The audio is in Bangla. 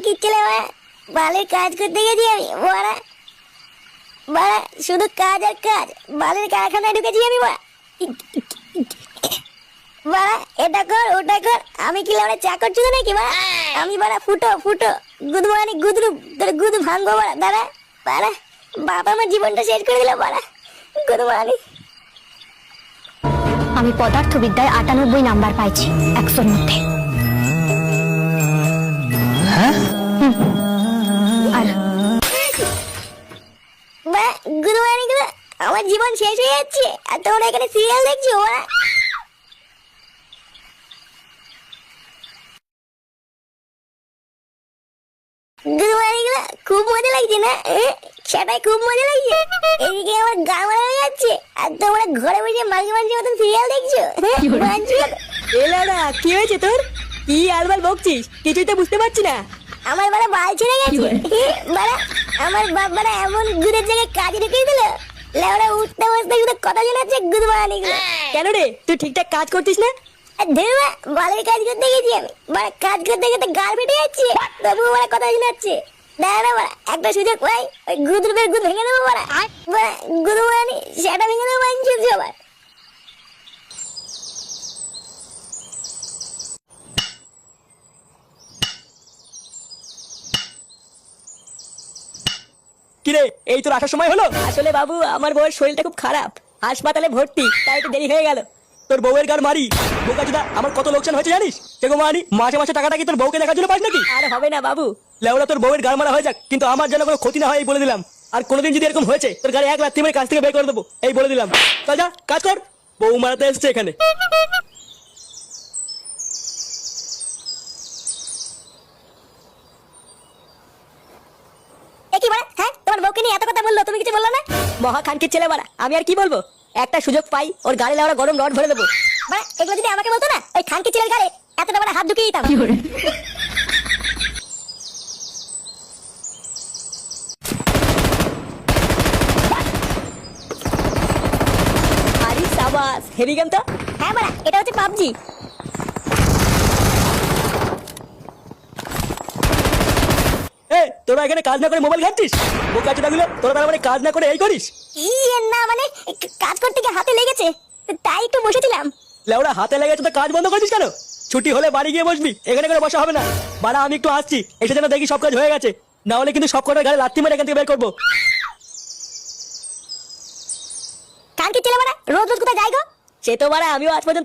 কিচ্ছেলে বালের কাজ করতে গেছি আমি বাড়া বাড়া, শুধু কাজ আর কাজ। বালের কারখানায় ঢুকেছি আমি বাড়া। এটা কর ওটা কর, আমি কি লাউড়া চাকর চুদো নাকি বাড়া? আমি বাড়া ফুটো ফুটো গুদু মানে গুদরু, তোর গুদু ভাঙবো বাড়া। দাঁড়া বাড়া, বাবা আমার জীবনটা শেষ করে দিল বাড়া গুদু মানে। আমি পদার্থবিদ্যায় 98 নাম্বার পাইছি 100-র মধ্যে। আর গুদু মানে গুলো, আমার জীবন শেষ হয়ে যাচ্ছে আর তোমরা এখানে সিরিয়াল দেখছো বাড়া। খুব মজা লাগছে না? সেটাই খুব মজা লাগছে। এদিকে আমার গা মারা হয়ে যাচ্ছে আর তোমরা ঘরে বসে মাঝে মাঝে মতন সিরিয়াল দেখছো। এলারা কি হয়েছে তোর? কি আলবাল বকছিস? কিছুই তো বুঝতে পারছি না। আমার বাড়া বাল ছেড়ে গেছে বাড়া। আমার বাপ বাড়া এমন গুদের জায়গায় কাজে ঢুকিয়ে দিল, লেওরা উঠতে বসতে শুধু কথা শোনাচ্ছে গুদ বাড়ানি গুলো। কেন রে, তুই ঠিকঠাক কাজ করতিস না? ধেরবা বালের কাজ করতে গেছি আমি বাড়া, কাজ করতে করতে গাল ফেটে যাচ্ছে, তবুও বাড়া কথা শোনাচ্ছে। দাঁড়া বাড়া, একটা সুযোগ পাই ওই গুদরুপের গুদ ভেঙে দেবো বাড়া। গুদ বাড়ানি সেটা ভেঙে দেবো বাড়ি চলছে আবার। কিরে, এই তোর আসার সময় হলো? আসলে বাবু, আমার বউয়ের শরীরটা খুব খারাপ, হাসপাতালে ভর্তি, তাই একটু দেরি হয়ে গেল। তোর বউয়ের গার মারি বোকাচোদা, আমার কত লোকসান হয়েছে জানিস? সেগো মানি মাসে মাসে টাকাটা কি তোর বউকে দেখার জন্য পাস নাকি? আর হবে না বাবু, লেওড়া তোর বউয়ের গার মারা হয়ে যাক, কিন্তু আমার যেন কোনো ক্ষতি না হয় এই বলে দিলাম। আর কোনোদিন যদি এরকম হয়েছে তোর গাড়ি 1 রাত্রি মেরে কাজ থেকে বের করে দেবো এই বলে দিলাম। তা যা কাজ কর, বউ মারাতে এসছে এখানে। কি বাড়া, হ্যাঁ তোমার বউকে নিয়ে এত কথা বললো, তুমি কিছু বললো না? মহা খানকির ছেলে বাড়া, আমি আর কি বলবো? একটা সুযোগ পাই ওর গাড়ি লেওড়া গরম রড ভরে দেবো। বাড়া এগুলো যদি আমাকে বলতো না, ওই খানকি ছেলের গালে এতটা বড় হাত ঢুকিয়ে দিতাম। আরে সাবাস, হেভি গেম তো। হ্যাঁ বাড়া, এটা হচ্ছে পাবজি। তোরা এখানে কাজ না করে মোবাইল ঘাঁটছিস? বোকাচোদা গুলো, তোরা তার মানে কাজ না করে এই করিস? না মানে কাজ করতে গিয়ে হাতে লেগেছে, তাই একটু বসেছিলাম। লেওড়া হাতে লেগেছে তো কাজ বন্ধ করছিস কেন? ছুটি হলে বাড়ি গিয়ে বসবি, এখানে করে বসা হবে না। বাড়া আমি একটু আসছি, এসে যেন দেখি সব কাজ হয়ে গেছে, না হলে কিন্তু সব কটার গাড়ি লাথি মেরে এখান থেকে বের করবো। খানকি ছেলে বাড়া রোজ রোজ কোথায় যাই গো? সে তো বাড়া আমিও আজ পর্যন্ত